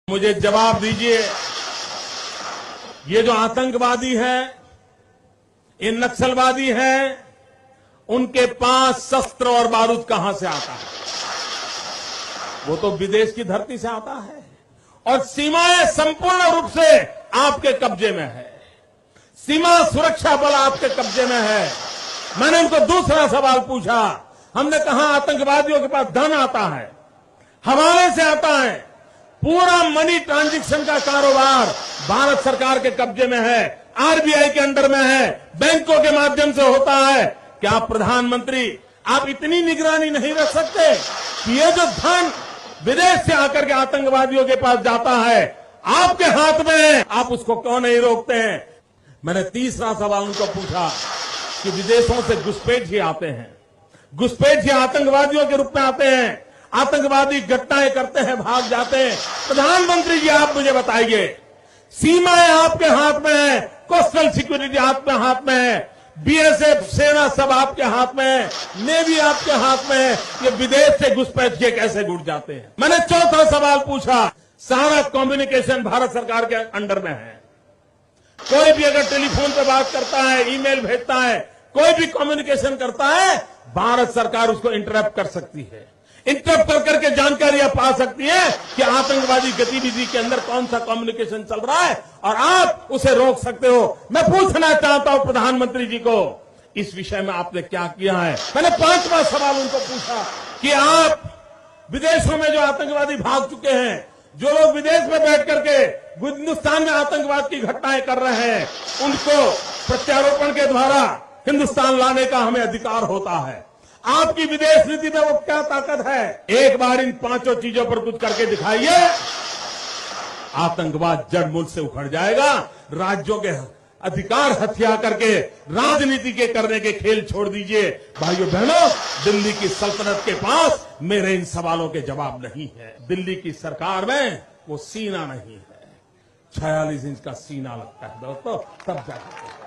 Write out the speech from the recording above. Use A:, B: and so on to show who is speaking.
A: मुझे जवाब दीजिए, ये जो आतंकवादी है, ये नक्सलवादी है, उनके पास शस्त्र और बारूद कहां से आता है? वो तो विदेश की धरती से आता है और सीमाएं संपूर्ण रूप से आपके कब्जे में है। सीमा सुरक्षा बल आपके कब्जे में है। मैंने उनको दूसरा सवाल पूछा। हमने कहा आतंकवादियों के पास धन आता है, हवाले से आता है, पूरा मनी ट्रांजैक्शन का कारोबार भारत सरकार के कब्जे में है, आरबीआई के अंडर में है, बैंकों के माध्यम से होता है। क्या प्रधानमंत्री आप इतनी निगरानी नहीं रख सकते कि ये जो धन विदेश से आकर के आतंकवादियों के पास जाता है आपके हाथ में है, आप उसको क्यों नहीं रोकते हैं? मैंने तीसरा सवाल उनको पूछा कि विदेशों से घुसपैठिए आते हैं, घुसपैठिए आतंकवादियों के रूप में आते हैं, आतंकवादी घटनाएं करते हैं, भाग जाते हैं। प्रधानमंत्री जी आप मुझे बताइए, सीमाएं आपके हाथ में है, कोस्टल सिक्योरिटी आपके हाथ में है, बीएसएफ सेना सब आपके हाथ में है, नेवी आपके हाथ में है, ये विदेश से घुसपैठिए कैसे घुस जाते हैं? मैंने चौथा सवाल पूछा, सारा कम्युनिकेशन भारत सरकार के अंडर में है। कोई भी अगर टेलीफोन पे बात करता है, ईमेल भेजता है, कोई भी कम्युनिकेशन करता है, भारत सरकार उसको इंटरप्ट कर सकती है। इंटरप्ट कर करके जानकारियां पा सकती है कि आतंकवादी गतिविधि के अंदर कौन सा कम्युनिकेशन चल रहा है और आप उसे रोक सकते हो। मैं पूछना चाहता हूं प्रधानमंत्री जी को, इस विषय में आपने क्या किया है? मैंने पांचवा सवाल उनको पूछा कि आप विदेशों में जो आतंकवादी भाग चुके हैं, जो लोग विदेश में बैठ करके हिंदुस्तान में आतंकवाद की घटनाएं कर रहे हैं, उनको प्रत्यारोपण के द्वारा हिंदुस्तान लाने का हमें अधिकार होता है। आपकी विदेश नीति में वो क्या ताकत है? एक बार इन पांचों चीजों पर कुछ करके दिखाइए, आतंकवाद जड़ मूल से उखड़ जाएगा। राज्यों के अधिकार हथिया करके राजनीति के करने के खेल छोड़ दीजिए। भाइयों बहनों, दिल्ली की सल्तनत के पास मेरे इन सवालों के जवाब नहीं है। दिल्ली की सरकार में वो सीना नहीं है, 46 इंच का सीना लगता है दोस्तों, तब जाकर